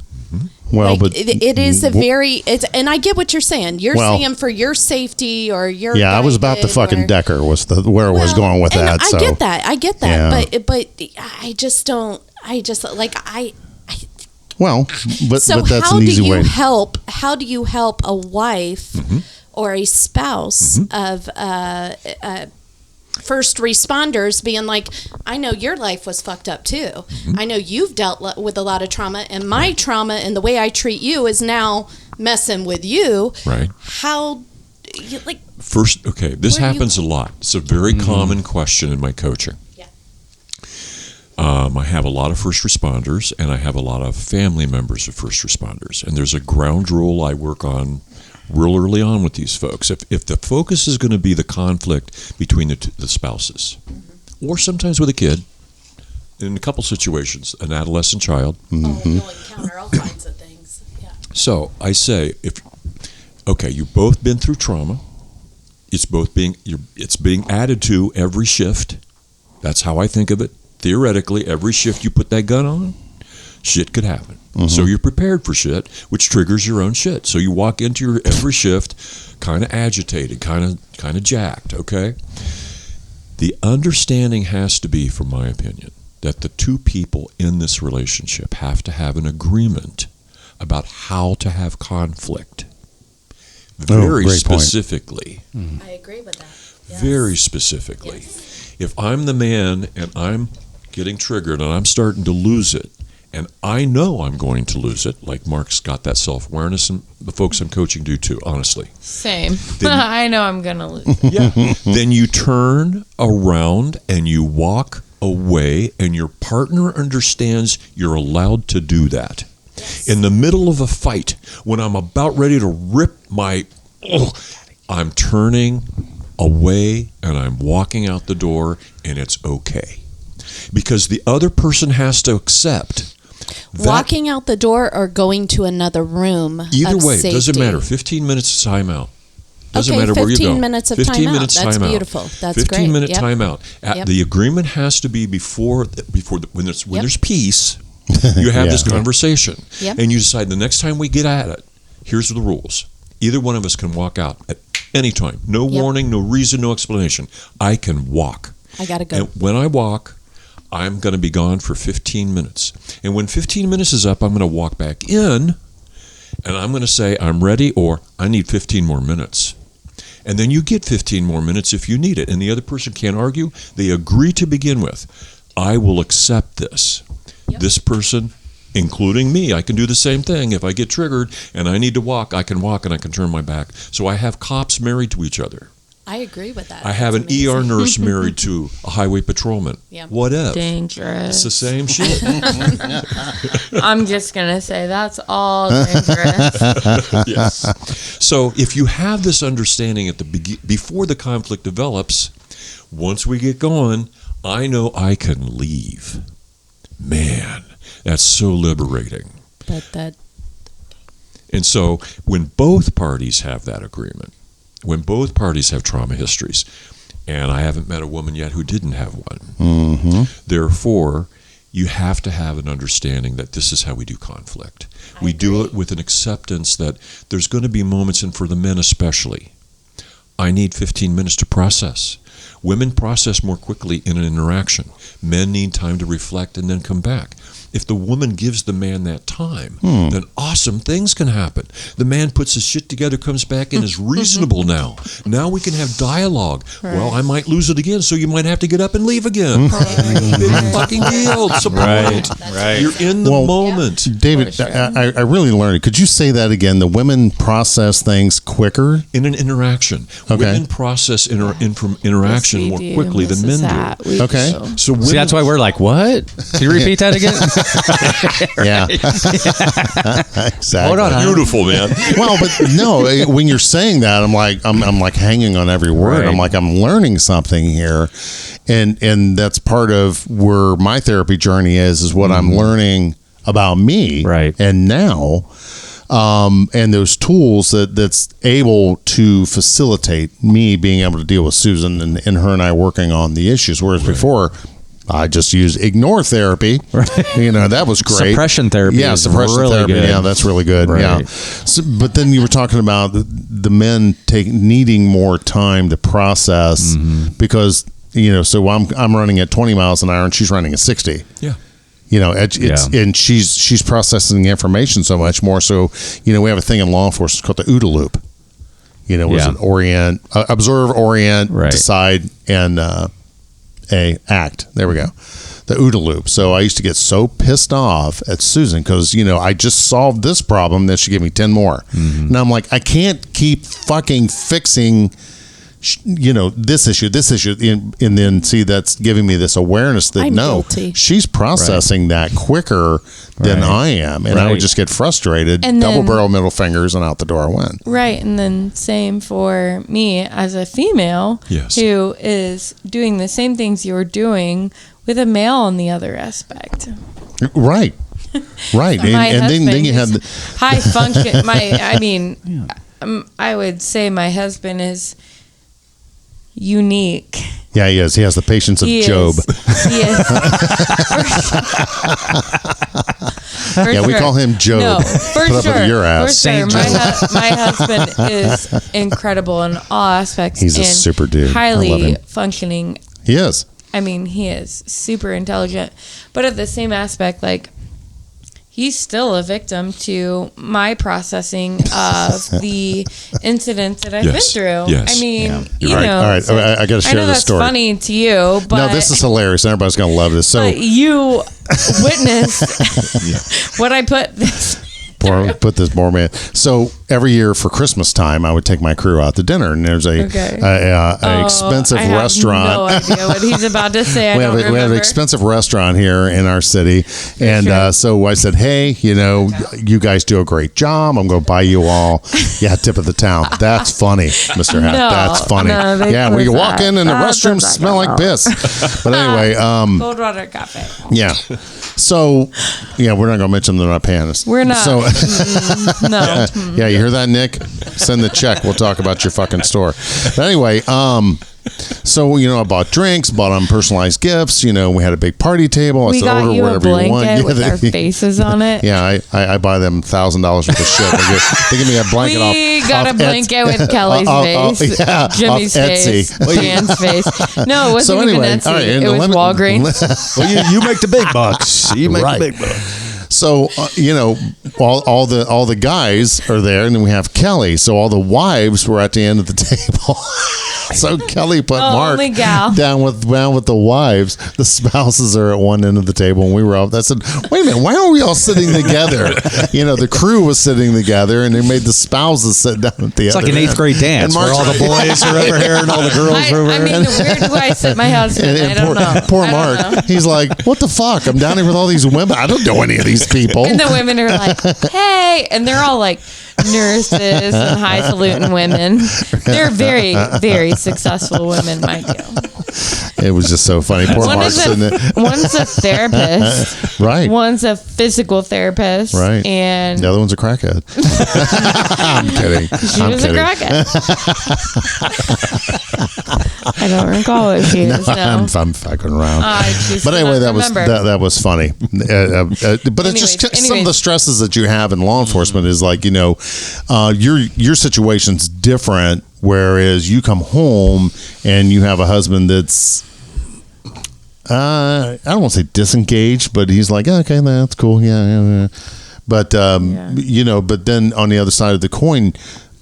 Well, like, but it is a very, and I get what you're saying. You're saying for your safety or your I was about to fucking Decker was where I was going with that. I get that. Yeah. But I just don't. I just like I. Well, but that's an easy way. How do you help a wife or a spouse of first responders being like, I know your life was fucked up too. I know you've dealt with a lot of trauma, and my trauma and the way I treat you is now messing with you. Right. How, first, okay, this happens a lot. It's a very common question in my coaching. Yeah. I have a lot of first responders, and I have a lot of family members of first responders. And there's a ground rule I work on real early on with these folks. If the focus is going to be the conflict between the spouses, or sometimes with a kid, in a couple situations, an adolescent child. You'll encounter all kinds of things. Yeah. So I say, you've both been through trauma. It's being added to every shift. That's how I think of it. Theoretically, every shift you put that gun on, shit could happen. So you're prepared for shit, which triggers your own shit. So you walk into your every shift kind of agitated, kind of jacked, okay? The understanding has to be, from my opinion, that the two people in this relationship have to have an agreement about how to have conflict. Very specifically. I agree with that. Yes. Very specifically. Yes. If I'm the man and I'm getting triggered and I'm starting to lose it, and I know I'm going to lose it, like Mark's got that self-awareness, and the folks I'm coaching do too, honestly. Same. I know I'm going to lose it. Yeah. Then you turn around and you walk away, and your partner understands you're allowed to do that. Yes. In the middle of a fight, when I'm about ready to rip I'm turning away and I'm walking out the door, and it's okay. Because the other person has to accept walking out the door or going to another room. Either way, safety. It doesn't matter. 15 minutes of timeout. Doesn't okay, matter where you go. 15 minutes of 15 timeout. minutes That's timeout. Beautiful. That's 15 great. 15-minute Yep. timeout. Yep. The agreement has to be before when there's peace. You have this conversation, and you decide the next time we get at it. Here's the rules. Either one of us can walk out at any time. No warning, no reason, no explanation. I can walk. I gotta go. And when I walk, I'm going to be gone for 15 minutes. And when 15 minutes is up, I'm going to walk back in, and I'm going to say, I'm ready, or I need 15 more minutes. And then you get 15 more minutes if you need it. And the other person can't argue. They agree to begin with. I will accept this. Yep. This person, including me, I can do the same thing. If I get triggered and I need to walk, I can walk and I can turn my back. So I have cops married to each other. I agree with that. I have an ER nurse married to a highway patrolman. Yeah. What if? Dangerous. It's the same shit. I'm just going to say that's all dangerous. Yes. So if you have this understanding at before the conflict develops, once we get going, I know I can leave. Man, that's so liberating. And so when both parties have that agreement, when both parties have trauma histories, and I haven't met a woman yet who didn't have one, therefore, you have to have an understanding that this is how we do conflict. We do it with an acceptance that there's going to be moments, and for the men especially, I need 15 minutes to process. Women process more quickly in an interaction. Men need time to reflect and then come back. if the woman gives the man that time, then awesome things can happen. The man puts his shit together, comes back, and is reasonable now. Now we can have dialogue. Right. Well, I might lose it again, so you might have to get up and leave again. Big fucking deal. It's a point. Right. You're in the moment. Yeah. David, sure. I really learned it. Could you say that again? The women process things quicker? In an interaction. Okay. Women process interaction more quickly than men do. Okay. So see, that's why we're like, what? Can you repeat that again? Yeah. Exactly. Hold on. Beautiful, man. Well, but no, when you're saying that, I'm like hanging on every word. Right. I'm learning something here. And that's part of where my therapy journey is what I'm learning about me. Right. And now, and those tools that's able to facilitate me being able to deal with Susan and her and I working on the issues. Whereas before, I just used ignore therapy. Right. That was great. Suppression therapy. Yeah, suppression really therapy. Good. Yeah, that's really good. Right. Yeah. So, but then you were talking about the men needing more time to process because, so I'm running at 20 miles an hour and she's running at 60. Yeah. And she's processing the information so much more. So, we have a thing in law enforcement called the OODA loop. Was it orient, observe, orient, decide, and act. There we go. The OODA loop. So I used to get so pissed off at Susan because, I just solved this problem that she gave me 10 more. And I'm like, I can't keep fucking fixing, this issue, and then see that's giving me this awareness that guilty. She's processing that quicker than I am. And I would just get frustrated, and double barrel middle fingers, and out the door I went. Right. And then same for me as a female who is doing the same things you're doing with a male on the other aspect. Right. Right. So and then you have high function. I would say my husband is unique. Yeah, he is. He has the patience of Job. He is. We call him Job. No, for Put sure. Up with your ass. For sure. My husband is incredible in all aspects. He's a super dude. Highly functioning. He is. He is super intelligent. But at the same aspect, he's still a victim to my processing of the incidents that I've been through. Yes. All right. So I got to share this story. That's funny to you, but no, this is hilarious. Everybody's going to love this. So you witnessed what I put this. Put this poor man. So every year for Christmas time, I would take my crew out to dinner, and there's a expensive restaurant. I have no idea what he's about to say. We have an expensive restaurant here in our city, and so I said, "Hey, you guys do a great job. I'm going to buy you all, tip of the town." That's funny, Mr. Hat. That's funny. No, we walk in and the restrooms smell like piss. But anyway, cold water cafe. Yeah. So, we're not going to mention they're not paying us. We're not. So, no. Yeah, you hear that, Nick? Send the check. We'll talk about your fucking store. But anyway, so, I bought drinks, bought them personalized gifts. We had a big party table. I said, order whatever you want. Yeah, with our faces on it. Yeah, I buy them $1,000 worth of shit. They give me a blanket off. We got a blanket with Kelly's face, Jimmy's face, Dan's face. No, it wasn't even Etsy. It was Walgreens. Well, you make the big bucks. You make the big bucks. So, all the guys are there, and then we have Kelly. So all the wives were at the end of the table. So Kelly put Mark down with the wives. The spouses are at one end of the table, and we were all. I said, "Wait a minute, why are we all sitting together?" The crew was sitting together, and they made the spouses sit down at the It's other like an 8th grade dance where all the boys are over here and all the girls are over here. Where do I sit my husband? I don't know. Poor Mark. He's like, "What the fuck? I'm down here with all these women. I don't know any of these people." And the women are like, "Hey," and they're all like nurses and highfalutin women. They're very, very successful women, mind you. It was just so funny. Poor Mark's sitting there. One's a therapist, right? One's a physical therapist, right? And the other one's a crackhead. I'm kidding. She was a crackhead. I don't recall what she is. No. I'm fucking around. But anyway, that was funny. But it's just some of the stresses that you have in law enforcement is like, your situation's different, whereas you come home and you have a husband that's I don't want to say disengaged, but he's like, okay, that's cool. Yeah. But, but then on the other side of the coin,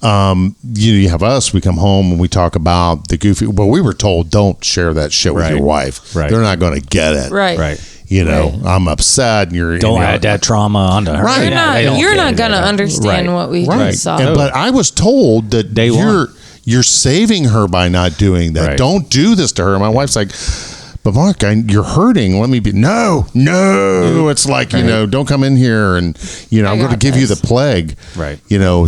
you have us, we come home and we talk about the goofy, well, we were told don't share that shit with your wife. Right. They're not going to get it. Right. I'm upset and don't add that trauma onto her. Right. You're not going to understand what we just saw. But I was told that you're saving her by not doing that. Right. Don't do this to her. My wife's like, but Mark, you're hurting. Let me be. No. It's like, don't come in here and, I'm going to give you the plague. Right.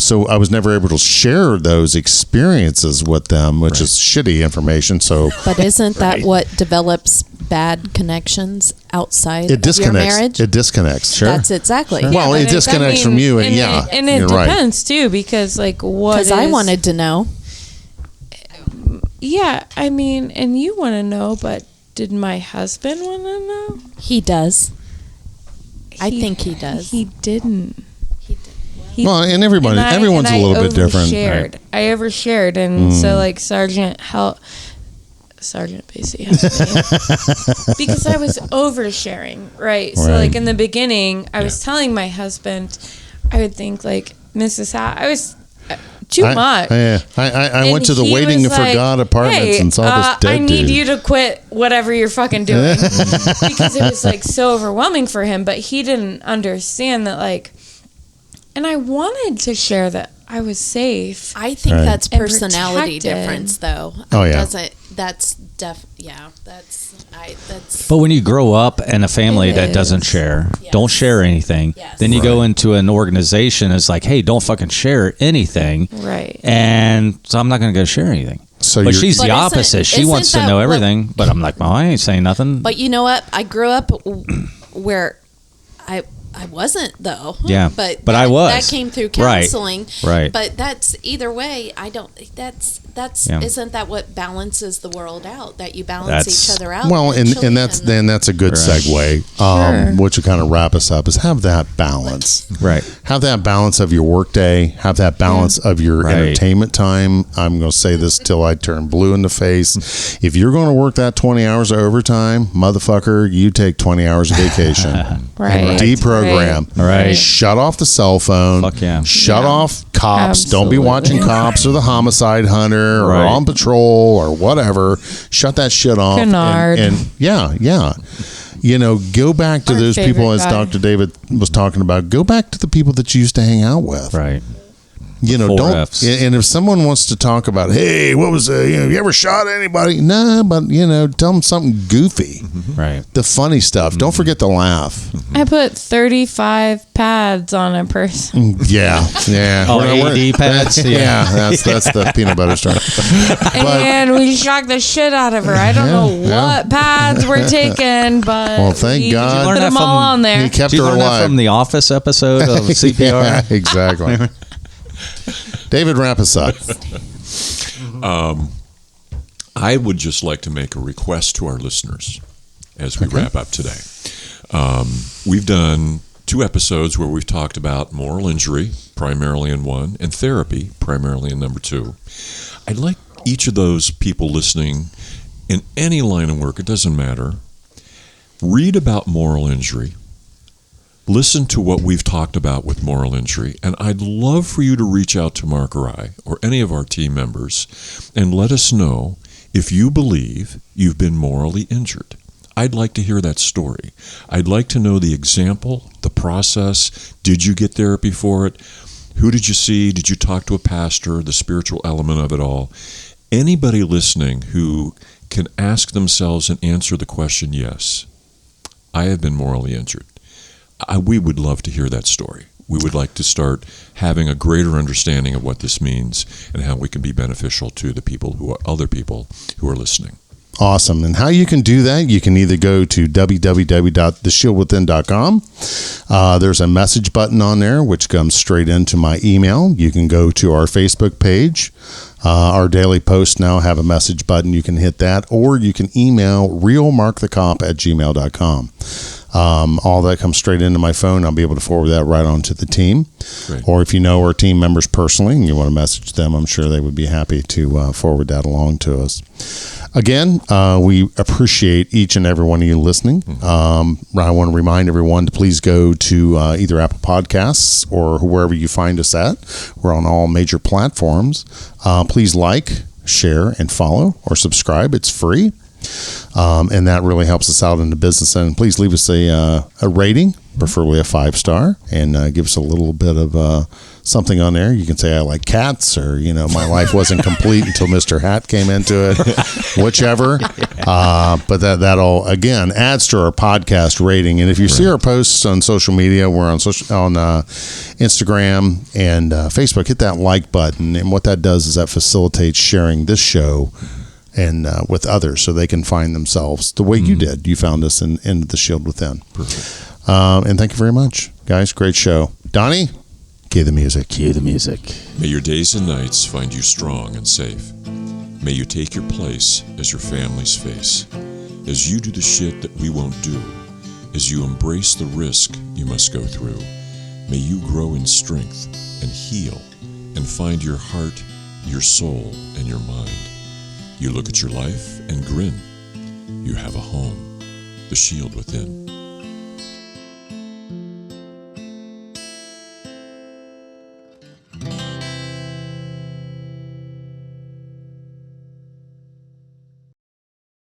So I was never able to share those experiences with them, which is shitty information. So, but isn't that what develops bad connections outside of your marriage? It disconnects. Sure. That's exactly. Yeah, well, it disconnects from you. And it depends too, because because I wanted to know. Yeah. I mean, and you want to know, but did my husband want to know? He does. I think he does. He didn't. Well, and everyone's a little bit different. Right? I overshared, and so Sergeant Basie helped me because I was oversharing, right? So in the beginning, I was telling my husband, I would think Mrs. I was too much. I went to the Waiting for God apartments and saw this dead I need dude. you to quit whatever you're fucking doing because it was so overwhelming for him, but he didn't understand that and I wanted to share that I was safe. I think that's personality difference though. Oh yeah. That's But when you grow up in a family that doesn't share, don't share anything, then you go into an organization, it's like, hey, don't fucking share anything. Right. And so I'm not going to go share anything. But she's the opposite. She wants to know everything, but I'm like, well, I ain't saying nothing. But you know what? I grew up where I wasn't though. Yeah, but I was. That came through counseling. Right. But that's either way. I don't. That's isn't that what balances the world out? That you balance each other out. Well, and that's a good segue. What you kind of wrap us up is have that balance. Right. Have that balance of your workday. Have that balance of your entertainment time. I'm going to say this till I turn blue in the face. If you're going to work that 20 hours of overtime, motherfucker, you take 20 hours of vacation. Right. Deprogram. Right. Shut off the cell phone. Fuck yeah. Shut off cops. Absolutely. Don't be watching cops or the homicide hunter or on patrol or whatever. Shut that shit off. Canard. And go back to those people, as Dr. David was talking about. Go back to the people that you used to hang out with. Right. Don't. F's. And if someone wants to talk about, hey, what was you ever shot anybody? No, but tell them something goofy. Right. The funny stuff. Don't forget to laugh. I put 35 pads on a person. Yeah. Oh, AD pads. Yeah, that's the peanut butter straw. And we shocked the shit out of her. I don't know what pads were taken, but thank God. put them all on there. He kept Did you her learn that alive from the Office episode of CPR? Yeah, exactly. David, wrap us up. I would just like to make a request to our listeners as we wrap up today. We've done 2 episodes where we've talked about moral injury, primarily in 1, and therapy, primarily in number 2. I'd like each of those people listening in any line of work, it doesn't matter, read about moral injury. Listen to what we've talked about with moral injury, and I'd love for you to reach out to Mark or I, or any of our team members, and let us know if you believe you've been morally injured. I'd like to hear that story. I'd like to know the example, the process. Did you get therapy for it? Who did you see? Did you talk to a pastor? The spiritual element of it all. Anybody listening who can ask themselves and answer the question, yes, I have been morally injured. We would love to hear that story. We would like to start having a greater understanding of what this means and how we can be beneficial to the other people who are listening. Awesome. And how you can do that, you can either go to www.theshieldwithin.com. There's a message button on there, which comes straight into my email. You can go to our Facebook page. Our daily posts now have a message button. You can hit that, or you can email realmarkthecop@gmail.com. All that comes straight into my phone. I'll be able to forward that right on to the team. Great. Or if you know our team members personally and you want to message them, I'm sure they would be happy to forward that along to us. Again, we appreciate each and every one of you listening. I want to remind everyone to please go to either Apple Podcasts or wherever you find us at. We're on all major platforms. Please like, share, and follow or subscribe. It's free. And that really helps us out in the business. And please leave us a rating, preferably a 5-star, and give us a little bit of something on there. You can say I like cats, or my life wasn't complete until Mr. Hat came into it, whichever. But that all again adds to our podcast rating. And if you see our posts on social media, we're on Instagram and Facebook. Hit that like button, and what that does is that facilitates sharing this show and with others, so they can find themselves the way you did. You found us in the Shield Within. Perfect. And thank you very much, guys. Great show. Donnie, cue the music. Cue the music. May your days and nights find you strong and safe. May you take your place as your family's face. As you do the shit that we won't do. As you embrace the risk you must go through. May you grow in strength and heal and find your heart, your soul, and your mind. You look at your life and grin. You have a home, the Shield Within.